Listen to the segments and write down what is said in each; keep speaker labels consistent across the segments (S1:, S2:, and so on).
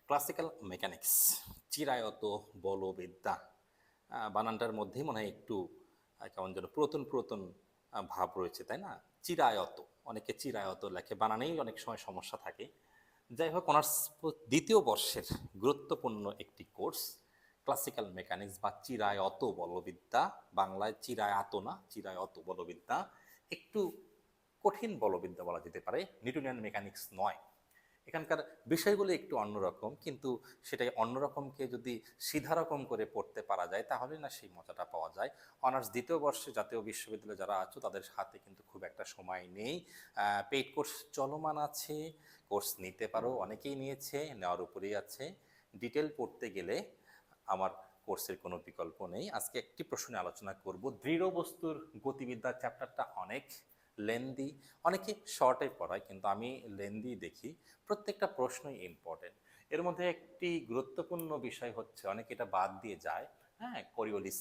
S1: Classical mechanics, চিরায়ত বলবিদ্যা, বানানটার মধ্যেই মনে হয় একটু কেমন যেন পুরাতন পুরাতন ভাব রয়েছে, তাই না? চিরায়ত, অনেকে চিরায়ত লেখে, বানানেই অনেক সময় সমস্যা থাকে। যাই হোক, অনার্স দ্বিতীয় বর্ষের গুরুত্বপূর্ণ একটি কোর্স ক্লাসিক্যাল মেকানিক্স বা চিরায়ত বলবিদ্যা, বাংলায় চিরায়ত না, চিরায়ত বলবিদ্যা। একটু কঠিন বলবিদ্যা বলা যেতে পারে, নিউটনিয়ান মেকানিক্স নয়। এখানকার বিষয়গুলো একটু অন্যরকম, কিন্তু সেটাই অন্যরকমকে যদি সিধা রকম করে পড়তে পারা যায় তাহলে না সেই মজাটা পাওয়া যায়। অনার্স দ্বিতীয় বর্ষে জাতীয় বিশ্ববিদ্যালয়ে যারা আছো তাদের হাতে কিন্তু খুব একটা সময় নেই। পেইড কোর্স চলমান আছে, কোর্স নিতে পারো, অনেকেই নিয়েছে, নেওয়ার উপরেই আছে। ডিটেল পড়তে গেলে আমার কোর্সের কোনো বিকল্প নেই। আজকে একটি প্রশ্নে আলোচনা করব। দৃঢ় বস্তুর গতিবিদ্যা চ্যাপ্টারটা অনেক লেন্দি, অনেকে শর্টে পড়ায়, কিন্তু আমি লেন্দি দেখি। প্রত্যেকটা প্রশ্নই ইম্পর্টেন্ট। এর মধ্যে একটি গুরুত্বপূর্ণ বিষয় হচ্ছে, অনেকে এটা বাদ দিয়ে যায়। হ্যাঁ, কোরিওলিস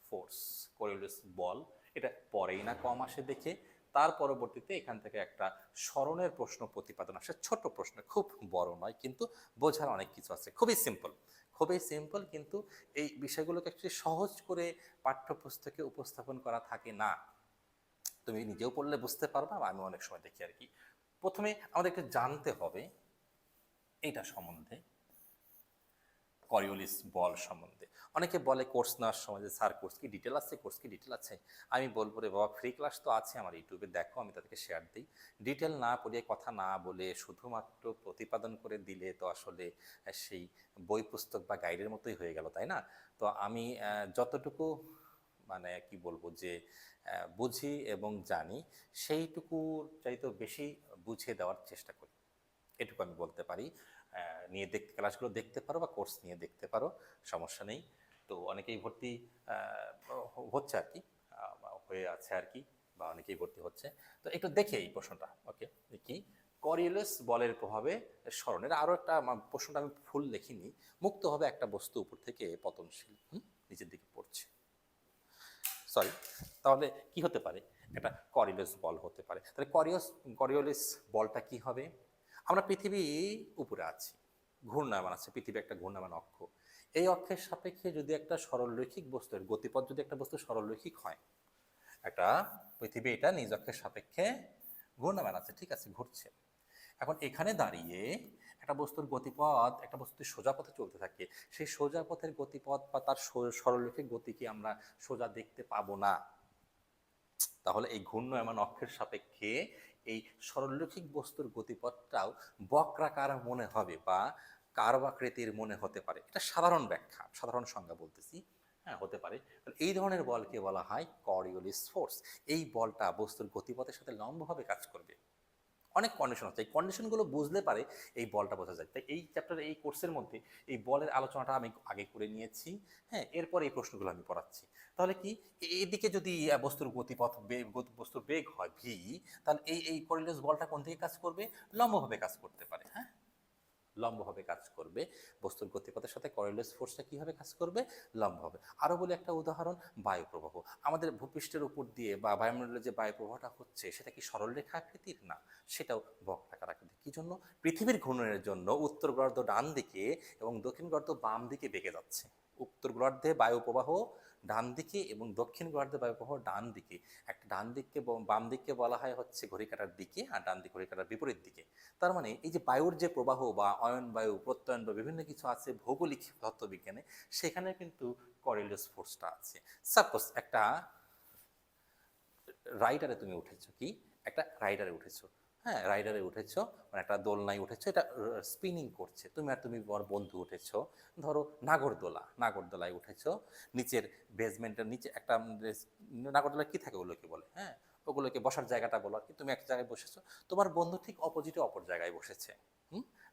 S1: ফোর্স, কোরিওলিস বল, এটা পরেই না কম আসে দেখে। তার পরবর্তীতে এখান থেকে একটা স্মরণের প্রশ্ন প্রতিপাদন আসে, ছোট প্রশ্ন, খুব বড় নয়, কিন্তু বোঝার অনেক কিছু আছে। খুবই সিম্পল, খুবই সিম্পল, কিন্তু এই বিষয়গুলোকে একটু সহজ করে পাঠ্যপুস্তকে উপস্থাপন করা থাকে না। তুমি নিজেও পড়লে বুঝতে পারবা, বা আমি অনেক সময় দেখি আর কি। প্রথমে আমাদেরকে জানতে হবে এইটা সম্বন্ধে, করিওলিস বল সম্বন্ধে। অনেকে বলে কোর্স নেওয়ার সময় যে স্যার কোর্স কি ডিটেল আছে, কোর্স কি ডিটেল আছে। আমি বলবো রে বাবা, ফ্রি ক্লাস তো আছে আমার ইউটিউবে, দেখো, আমি তাদেরকে শেয়ার দিই। ডিটেল না পড়িয়ে, কথা না বলে শুধুমাত্র প্রতিপাদন করে দিলে তো আসলে সেই বই পুস্তক বা গাইডের মতোই হয়ে গেল, তাই না? তো আমি যতটুকু মানে কি বলবো যে বুঝি এবং জানি, সেইটুকুর চাইতে বেশি বুঝিয়ে দেওয়ার চেষ্টা করি, এটুকু আমি বলতে পারি। নিয়ে দেখতে, ক্লাসগুলো দেখতে পারো বা কোর্স নিয়ে দেখতে পারো, সমস্যা নেই। তো অনেকেই ভর্তি হচ্ছে আর কি, হয়ে আছে আর কি, বা অনেকেই ভর্তি হচ্ছে। তো একটু দেখে এই প্রশ্নটা, ওকে, কি করিওলিস বলের প্রভাবে স্মরণের আরও একটা প্রশ্নটা আমি ফুল লিখিনি। মুক্ত হবে একটা বস্তু উপর থেকে পতনশীল, নিচের দিকে পড়ছে, সরি, তাহলে কি হতে পারে? একটা করিওলিস বল হতে পারে। তাহলে করিওলিস বলটা কি হবে? আমরা পৃথিবী উপরে আছি, ঘূর্ণায়মান আছে, পৃথিবী একটা ঘূর্ণায়মান অক্ষ। এই অক্ষের সাপেক্ষে যদি একটা সরলরৈখিক বস্তুর গতিপথ, যদি একটা বস্তু সরলরৈখিক হয়, একটা পৃথিবী এটা নিজ অক্ষের সাপেক্ষে ঘূর্ণায়মান আছে, ঠিক আছে, ঘুরছে। এখন এখানে দাঁড়িয়ে একটা বস্তুর গতিপথ, একটা বস্তু সোজা পথে চলতে থাকে, সেই সোজা পথের গতিপথ বা তার সরলরৈখিক গতিকে আমরা সোজা দেখতে পাবো না। তাহলে এই ঘূর্ণায়মান অক্ষের সাপেক্ষে এই সরলরৈখিক বস্তুর গতিপথটাও বক্রাকার মনে হবে বা কার্বাকৃতির মনে হতে পারে। এটা সাধারণ ব্যাখ্যা, সাধারণ সংজ্ঞা বলতেছি। হ্যাঁ, হতে পারে। এই ধরনের বলকে বলা হয় করিওলিস ফোর্স। এই বলটা বস্তুর গতিপথের সাথে লম্বভাবে কাজ করবে। অনেক কন্ডিশন আছে, এই কন্ডিশনগুলো বুঝলে পারে এই বলটা বোঝা যায়। তাই এই চ্যাপ্টারে, এই কোর্সের মধ্যে এই বলের আলোচনাটা আমি আগে করে নিয়েছি। হ্যাঁ, এরপর এই প্রশ্নগুলো আমি পড়াচ্ছি। তাহলে কি, এদিকে যদি বস্তুর গতিপথ, বস্তুর বেগ হয় ভি, তাহলে এই করিওলিস বলটা কোন দিকে কাজ করবে? লম্বভাবে কাজ করতে পারে। হ্যাঁ, লম্বভাবে কাজ করবে। বস্তুর গতিপথের সাথে করিওলিস ফোর্সটা কিভাবে কাজ করবে? লম্বভাবে। আরো বলি একটা উদাহরণ, বায়ু প্রবাহ। আমাদের ভূপৃষ্ঠের উপর দিয়ে বা বায়ুমণ্ডলে যে বায়ু প্রবাহটা হচ্ছে, সেটা কি সরলরেখা আকৃতির? না, সেটাও বক্রাকার আকৃতির। কি জন্য? পৃথিবীর ঘূর্ণনের জন্য উত্তর গোলার্ধ ডান দিকে এবং দক্ষিণ গোলার্ধ বাম দিকে বেঁকে যাচ্ছে। উত্তর গোলার্ধে বায়ু প্রবাহ ডান দিকে এবং দক্ষিণ গোলার্ধে বায়ু প্রবাহ ডান দিকে। একটা ডান দিককে, বাম দিককে বলা হয় হচ্ছে ঘড়ি কাঁটার দিকে, আর ডান দিক ঘড়ি কাঁটার বিপরীত দিকে। তার মানে এই যে বায়ুর যে প্রবাহ বা অয়ন বায়ু, প্রত্যয়ন বা বিভিন্ন কিছু আছে ভৌগোলিক তত্ত্ববিজ্ঞানে, সেখানে কিন্তু করিওলিস ফোর্সটা আছে। সাপোজ একটা রাইডারে তুমি উঠেছো, কি একটা রাইডারে উঠেছো, হ্যাঁ, রাইডারে উঠেছো, মানে একটা দোলনায় উঠেছো, এটা স্পিনিং করছে, তুমি আর তুমি বড় বন্ধু উঠেছো, ধরো নাগরদোলা, নাগরদোলায় উঠেছো। নিচের বেসমেন্টের নিচে একটা নাগরদোলা কি থাকে ওগুলোকে বলে, হ্যাঁ, ওগুলোকে বসার জায়গাটা বলো আর কি। তুমি এক জায়গায় বসেছো, তোমার বন্ধু ঠিক অপোজিটে অপর জায়গায় বসেছে।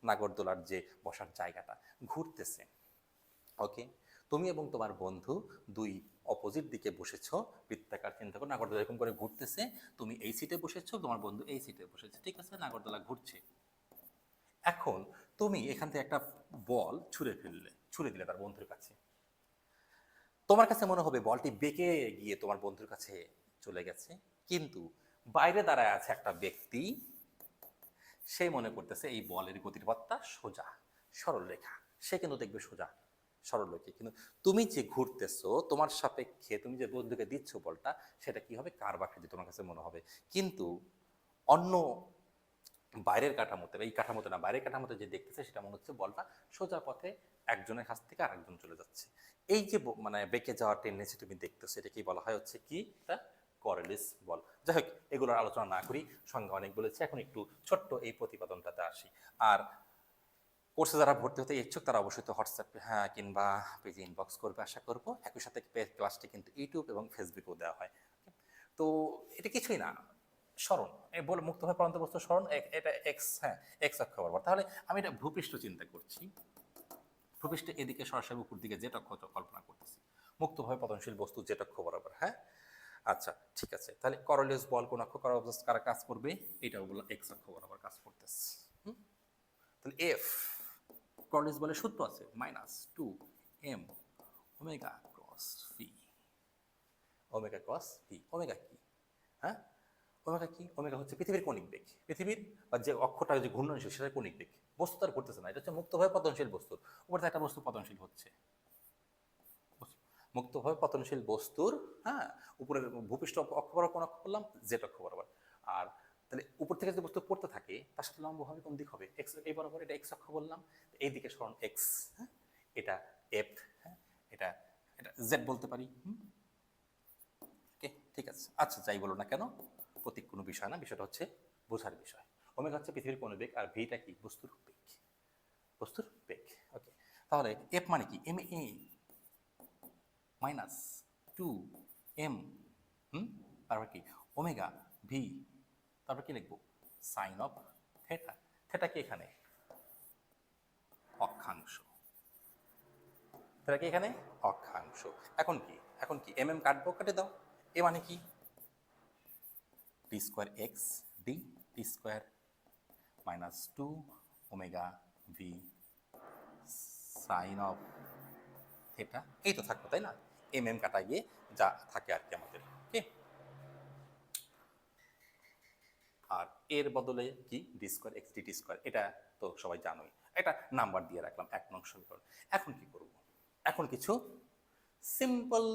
S1: নাগরদোলার যে বসার জায়গাটা ঘুরতেছে, ওকে। তুমি এবং তোমার বন্ধু দুই অপোজিট দিকে বসেছো, বৃত্তাকার চিন্তা করো, নাগরদোলা এরকম করে ঘুরতেছে। তুমি এই সিটে বসেছো, তোমার বন্ধু এই সিটে বসেছে, ঠিক আছে, নাগরদোলা ঘুরছে। এখন তুমি এখান থেকে একটা বল ছুঁড়ে দিলে তার বন্ধুর কাছে। তোমার কাছে মনে হবে বলটি বেঁকে গিয়ে তোমার বন্ধুর কাছে চলে গেছে, কিন্তু বাইরে দাঁড়ায় আছে একটা ব্যক্তি, সে মনে করতেছে এই বলের গতির পথটা সোজা। সরল রেখা, সে কিন্তু দেখবে সোজা সরল রেখা, কিন্তু তুমি যে ঘুরতেছো তোমার সাপেক্ষে তুমি যে বন্ধুকে দিচ্ছ বলটা, সেটা কি হবে কার্ভ আকৃতি তোমার কাছে মনে হবে। কিন্তু অন্য বাইরের কাঠামোতে বা এই কাঠামোতে না, বাইরের কাঠামোতে যে দেখতেছে সেটা মনে হচ্ছে বলটা সোজা পথে একজনের কাছ থেকে আরেকজন চলে যাচ্ছে। এই যে মানে বেঁকে যাওয়ার টেন্ডেন্সি তুমি দেখতেছো, এটা কি বলা হয় হচ্ছে কি, এটা করেলিস বল। যাই হোক, এগুলোর আলোচনা না করি, সংজ্ঞা অনেক বলেছে, এখন একটু ছোট্ট এই প্রতিপাদনটাতে আসি। আর কোর্সে যারা ভর্তি হতে ইচ্ছুক তারা অবশ্যই তো হোয়াটসঅ্যাপে হ্যাঁ কিংবা পেজে ইনবক্স করবে আশা করব। একই সাথে ক্লাসটি কিন্তু ইউটিউব এবং ফেসবুকেও দেওয়া হয়। তো এটা কিছুই না, স্মরণ বলে মুক্তভাবে পড়ন্ত বস্তু স্মরণ, এটা এক্স, হ্যাঁ এক্স অক্ষ বরাবর। তাহলে আমি এটা ভূপৃষ্ঠ চিন্তা করছি, ভূপৃষ্ঠে এদিকে সরাসরি উপর দিকে জেট অক্ষ কল্পনা করতেছি, মুক্তভাবে পতনশীল বস্তু জেট অক্ষ বরাবর। হ্যাঁ আচ্ছা ঠিক আছে, তাহলে করলিয়াস বল কোন অক্ষ কারা কাজ করবে, এটাও বললাম এক্স অক্ষ বরাবর কাজ করতেছে। তাহলে এফ করলিয়াস বলের সূত্র আছে -2m omega cross V. Omega cross V, omega কি, হ্যাঁ ওমেগা কি, ওমেগা হচ্ছে পৃথিবীর কৌণিক বেগ, পৃথিবীর বা যে অক্ষটা যে ঘূর্ণনশীল সেটা কৌণিক বেগ, বস্তু তার ঘুরতেছে না, এটা হচ্ছে মুক্তভাবে পতনশীল বস্তুর উপর থেকে একটা বস্তু পতনশীল হচ্ছে, মুক্তভাবে পতনশীল বস্তুর, হ্যাঁ উপরের ভূপৃষ্ঠ অক্ষ বরাবর কোন অক্ষ বললাম, জেড অক্ষ বরাবর। আর তাহলে উপর থেকে যে বস্তু পড়তে থাকে তার সাথে লম্ব হবে কোন দিক হবে, এক্স, এই বরাবর, এটা এক্স অক্ষ বললাম, এই দিকে সরণ এক্স, হ্যাঁ এটা এফ, হ্যাঁ এটা এটা জেড বলতে পারি। ওকে ঠিক আছে, আচ্ছা যাই বলো না কেন, প্রতীক কোনো বিষয় না, বিষয়টা হচ্ছে বোঝার বিষয়। ওমেগা হচ্ছে পৃথিবীর কোন বেগ, আর ভিটা কি বস্তুর বেগ, বস্তুর বেগ। ওকে, তাহলে এফ মানে কি, এম এ -2m, তারপর কি ওমেগা ভি, তারপর কি লিখবো সাইন অফ থেটা, থেটা কি এখানে অক্ষাংশ, থেটা কি এখানে অক্ষাংশ। এখন কি, এখন কি এম এম কাটবো, কেটে দাও। এ মানে কি t square x d, t square -2 omega v sine of theta, এই তো থাকলো তাই না, এম এম কাটা গিয়ে যা থাকে আর কি আমাদের। ওকে, আর এর বদলে কি D square x D square, এটা তো সবাই জানোই, এটা নাম্বার দিয়ে রাখলাম 1 নং সমীকরণ। এখন কি করব, এখন কিছু সিম্পল,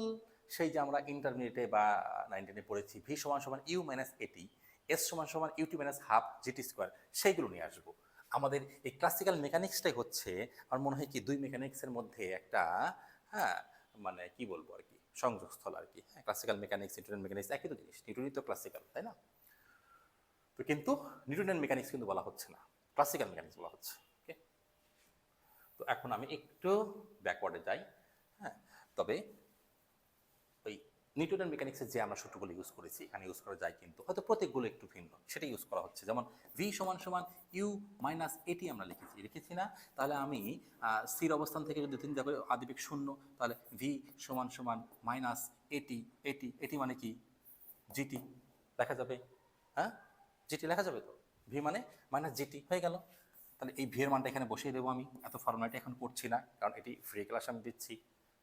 S1: সেই যে আমরা ইন্টারমিডিয়েটে বা 9-10 পড়েছি ভি সমান সমান ইউ মাইনাস এটি, এস সমান সমান u t minus half g t square, সেইগুলো নিয়ে আসবো। আমাদের এই ক্লাসিক্যাল মেকানিক্সটাই হচ্ছে আমার মনে হয় কি দুই মেকানিক্সের মধ্যে একটা, হ্যাঁ মানে কি বলবো আর কি সংযোগস্থল আর কি। ক্লাসিক্যাল মেকানিক্স নিউটন মেকানিক্স একই তো জিনিস, নিউটনই তো ক্লাসিক্যাল তাই না। তো কিন্তু নিউটনের মেকানিক্স কিন্তু বলা হচ্ছে না, ক্লাসিক্যাল মেকানিক্স বলা হচ্ছে। ওকে, তো এখন আমি একটু ব্যাকওয়ার্ডে যাই। হ্যাঁ, তবে ওই নিউটনের মেকানিক্সের যে আমরা সূত্রগুলো ইউজ করেছি এখানে ইউজ করা যায়, কিন্তু হয়তো প্রত্যেকগুলো একটু ভিন্ন, সেটা ইউজ করা হচ্ছে। যেমন ভি সমান সমান ইউ মাইনাস এটি আমরা লিখেছি না, তাহলে আমি স্থির অবস্থান থেকে যদি চিন্তা করি আদিবেগ শূন্য, তাহলে ভি সমান সমান মাইনাস এটি, এটি এটি মানে কি জিটি লেখা যাবে, হ্যাঁ জিটি লেখা যাবে তো, ভি মানে মাইনাস জিটি হয়ে গেল। তাহলে এই ভি এর মানটা এখানে বসিয়ে দেবো, আমি এত ফর্মুলাটি এখন করছি না কারণ এটি ফ্রি ক্লাস আমি দিচ্ছি।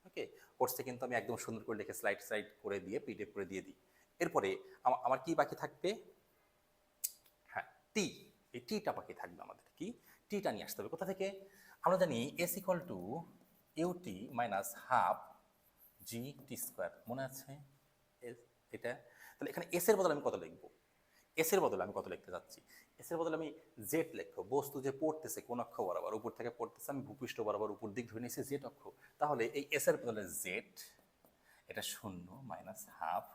S1: ওকে, কোর্সে কিন্তু আমি একদম সুন্দর করে লিখে স্লাইড স্লাইড করে দিয়ে পিডিএফ করে দিয়ে দিই। এরপরে আমার কি বাকি থাকবে, হ্যাঁ টি, এই টিটা বাকি থাকবে আমাদের, কি টিটা নিয়ে আসতে হবে কোথা থেকে, আমরা জানি s equal to u t minus half g t square, মনে আছে এটা। তাহলে এখানে এস এর বদলে আমি কত লিখবো, এস এর বদলে আমি কত লিখতে যাচ্ছি, এস এর বদলে আমি জেড লিখবো, বস্তু যে পড়তেছে কোন অক্ষ বরাবর, উপর থেকে পড়তেছে, আমি ভূপৃষ্ঠ বরাবর উপর দিক ধরে নিয়েছি জেড অক্ষ, তাহলে এই এস এর বদলে জেড, এটা শূন্য minus half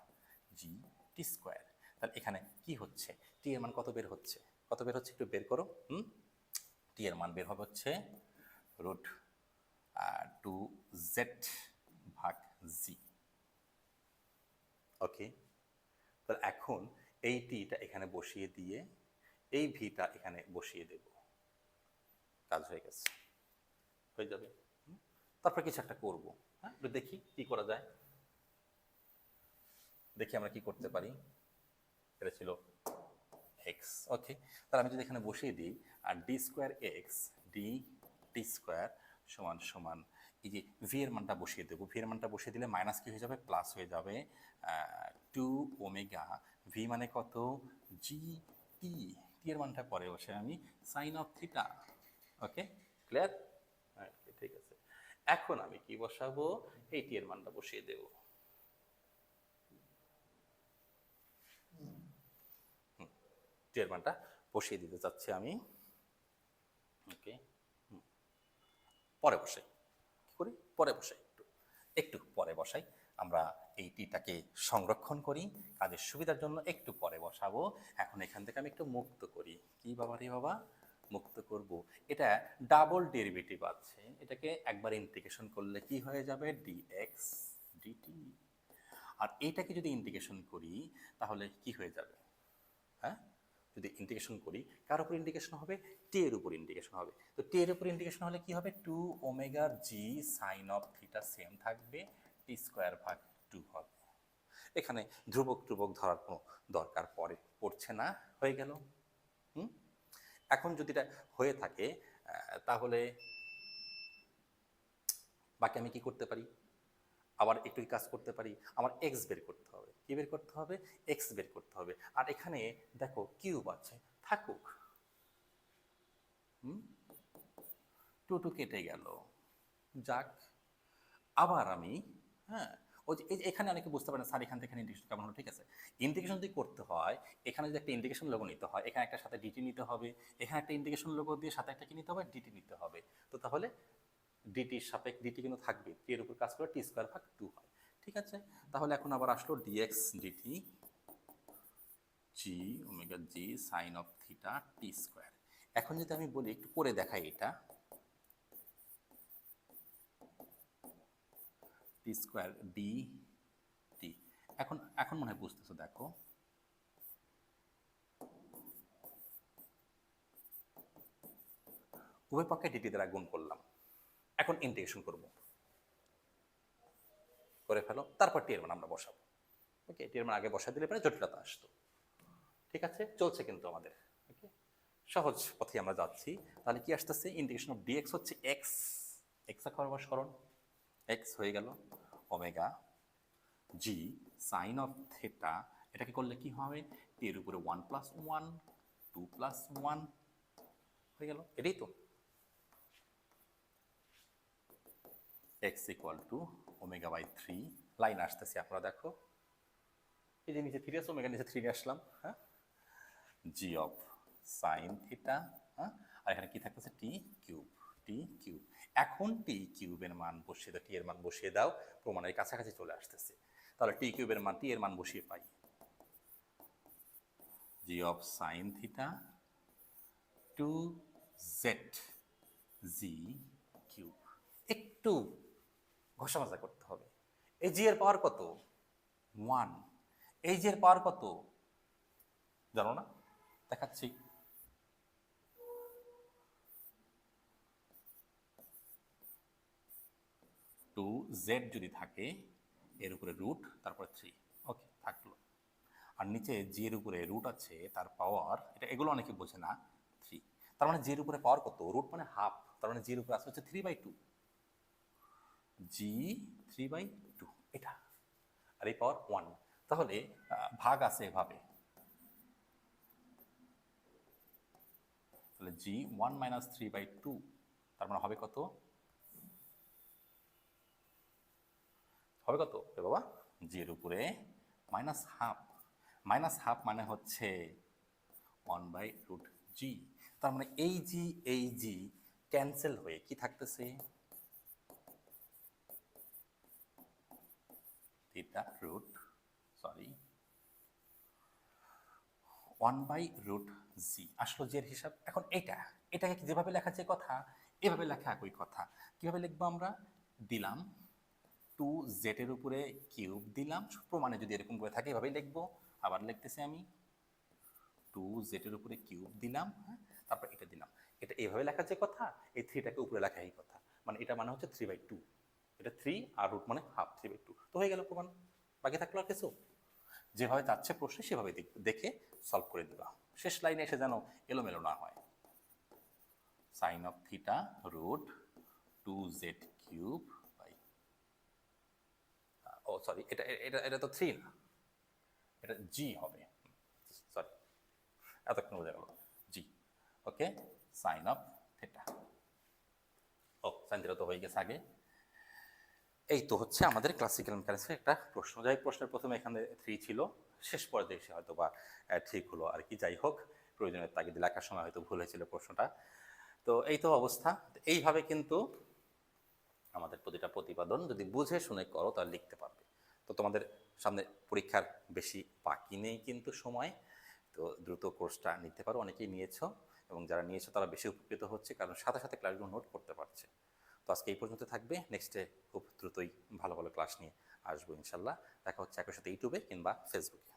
S1: g t square. তাহলে এখানে কি হচ্ছে, টি এর মান কত বের হচ্ছে, কত বের হচ্ছে একটু বের করো। টি এর মান বের হবে হচ্ছে √2z ভাগ জি। ওকে, তাহলে এখন এই টিটা এখানে বসিয়ে দিয়ে এই ভিটা এখানে বসিয়ে দেব, কাজ হয়ে গেছে, হয়ে যাবে। তারপর কিছু একটা করবো, হ্যাঁ দেখি কি করা যায়, দেখি আমরা কি করতে পারি। এটা ছিল এক্স, ওকে, তাহলে আমি যদি এখানে বসিয়ে দিই আর d square x d t square সমান সমান এই যে ভি এর মানটা বসিয়ে দেবো, ভি এর মানটা বসিয়ে দিলে মাইনাস কি হয়ে যাবে প্লাস হয়ে যাবে 2 ওমেগা ভি মানে কত জি টি, টি এর মানটা পরে বসে আমি sine of theta. Okay clear, ঠিক আছে, এখন আমি কি বসাবো, এই টি এর মানটা বসিয়ে দেব। টি এর মানটা বসিয়ে দিতে চাচ্ছি আমি। ওকে, পরে বসাই, কি করি, পরে বসাই, একটু একটু পরে বসাই। আমরা এই টিটাকে সংরক্ষণ করি, কাজের সুবিধার জন্য একটু পরে বসাবো। এখন এখান থেকে আমি একটু মুক্ত করি। কি বাবা রে বাবা, মুক্ত করব। এটা ডাবল ডেরিভেটিভ আছে, এটাকে একবার ইন্টিগ্রেশন করলে কি হয়ে যাবে, ডিএক্স ডিটি। আর এইটাকে যদি ইন্টিগ্রেশন করি তাহলে কি হয়ে যাবে, হ্যাঁ, যদি ইন্টিগ্রেশন করি কার উপর ইন্টিগ্রেশন হবে, টি এর উপর ইন্টিগ্রেশন হবে। তো টি এর উপর ইন্টিগ্রেশন হলে কি হবে, 2 omega g sine of theta same থাকবে, টি স্কোয়ার ভাগ 2 হবে। এখানে ধ্রুবক ধ্রুবক ধরার কোনো দরকার পড়ছে না, হয়ে গেল। এখন যদি এটা হয়ে থাকে তাহলে বাকি আমি কি করতে পারি, আবার একটু কাজ করতে পারি, আমার এক্স বের করতে হবে। কি বের করতে হবে, এক্স বের করতে হবে। আর এখানে দেখো কিউব আছে, থাকুক, টু টু কেটে গেল, যাক। আবার আমি, হ্যাঁ, ওই যে এখানে অনেকে বুঝতে পারেন স্যার এখান থেকে ইন্টিগ্রেশন কেমন হলো, ঠিক আছে, ইন্টিগ্রেশন যদি করতে হয় এখানে যদি একটা ইন্টিগ্রেশন লোগো নিতে হয়, এখানে একটা সাথে ডিটি নিতে হবে, এখানে একটা ইন্টিগ্রেশন লোগো দিয়ে সাথে একটা কি নিতে হবে, ডিটি নিতে হবে। তো তাহলে ডিটির সাপেক্ষে ডিটি কিন্তু থাকবে, টি এর উপর কাজ করে টি স্কোয়ার ভাগ 2 হয়, ঠিক আছে। তাহলে এখন আবার আসলো d x d t g omega g sine of theta t square. এখন যদি আমি বলি একটু করে দেখাই, এটা টি স্কোয়ার ডি টি। এখন এখন মনে হয় বুঝতেছো, দেখো উভয় পক্ষে ডিটি দ্বারা গুণ করলাম, এখন ইন্টিগ্রেশন করব, করে ফেলো, তারপর টি এর মান আমরা বসাবো। ওকে, টি এর মান আগে বসা দিলে পরে জটিলতা আসতো। ঠিক আছে, চলছে কিন্তু আমাদের। ওকে, সহজ পথে আমরা যাচ্ছি। তাহলে কি আসতেছে, ইন্টিগ্রেশন অফ ডিএক্স হচ্ছে এক্স, এক্স আবার স্মরণ, এক্স হয়ে গেল omega g sine of theta, এটাকে করলে কি হবে, টি এর উপরে 1 + 1 2 + 1 হয়ে গেল, এটাই তো। X equal to omega by 3, line আসতেছে আপনারা দেখো, এই যে নিচে 3 আছে, ওমেগা নিচে 3 নিয়ে আসলাম, হ্যাঁ, জি অফ সাইন থিটা, হ্যাঁ, আর এখানে কি থাকতেছে, টি কিউব, টি কিউব। এখন টি কিউবের মান বসিয়ে দাও, টি এর মান বসিয়ে দাও, প্রমাণের কাছাকাছি চলে আসতেছে। তাহলে টি কিউবের মান, টি এর মান বসিয়ে পাই g of sine theta to z g cube. একটু ঘষা মাজা করতে হবে। এই জি এর পাওয়ার কত, 1। এই জি এর পাওয়ার কত জানো না, দেখাচ্ছি। 2z যদি থাকে এর উপরে রুট তারপরে 3, ওকে থাকলো। আর নিচে জি এর উপরে রুট আছে, তার পাওয়ার, এটা এগুলো অনেকে বোঝে না, 3। তার মানে জি এর উপরে পাওয়ার কত, রুট মানে হাফ, তার মানে জি এর উপরে আছে হচ্ছে 3/2, জি 3/2 এটা, আর এই পাওয়ার 1। তাহলে ভাগ আছে এভাবে, তাহলে জি 1 - 3/2, তার মানে হবে কত, হবে কত এ বাবা, জি এর উপরে -হাফ, -হাফ মানে হচ্ছে 1/√g। তার মানে এই জি ক্যান্সেল হয়ে কি থাকতেছে, থিটা রুট, সরি 1/√g আসলো জি এর হিসাব। এখন এটাকে যেভাবে লেখা যায় কথা, এভাবে লেখা একই কথা। কিভাবে লিখবো আমরা, দিলাম 2z এর উপরে কিউব দিলাম, প্রমাণে যদি এরকম করে থাকে এভাবেই লিখবো। আবার লিখতেছি আমি 2z এর উপরে কিউব দিলাম, হ্যাঁ, তারপর এটা দিলাম। এটা এইভাবে লেখা যে কথা, এই 3টাকে উপরে লেখা এই কথা, মানে এটা মানে হচ্ছে 3/2, এটা 3 আর রুট মানে হাফ, 3/2 তো হয়ে গেল প্রমাণ। বাকি থাকলো আর কিছু, যেভাবে যাচ্ছে প্রশ্নে সেভাবে দেখে সলভ করে দিবা, শেষ লাইনে এসে যেন এলোমেলো না হয়। Sine of theta root 2z cube by, ও সরি, এটা এটা এটা তো 3 না, এটা জি হবে, সরি, এতক্ষণ বোঝা গেল, জি। ওকে, সাইন অফ থিটা, ও সাইনথিটা তো হয়ে গেছে আগে। এই তো হচ্ছে আমাদের ক্লাসিক্যাল মেকানিক্সের একটা প্রশ্ন। যাই হোক, প্রশ্নের প্রথমে এখানে 3 ছিল, শেষ পর্যায়ে এসে হয়তো বা ঠিক হলো আর কি। যাই হোক, প্রয়োজনের তাগিদে লেখার সময় হয়তো ভুল হয়েছিল প্রশ্নটা। তো এই তো অবস্থা। এইভাবে কিন্তু আমাদের প্রতিটা প্রতিপাদন যদি বুঝে শুনে করো তাহলে লিখতে পারবে। তো তোমাদের সামনে পরীক্ষার বেশি বাকি নেই কিন্তু সময়, তো দ্রুত কোর্সটা নিতে পারো। অনেকেই নিয়েছো, এবং যারা নিয়েছো তারা বেশি উপকৃত হচ্ছে, কারণ সাথে সাথে ক্লাসগুলো নোট করতে পারছে। তো আজকে এই পর্যন্ত থাকবে, নেক্সটে খুব দ্রুতই ভালো ভালো ক্লাস নিয়ে আসবো ইনশাল্লাহ। দেখা হচ্ছে একই সাথে ইউটিউবে কিংবা ফেসবুকে।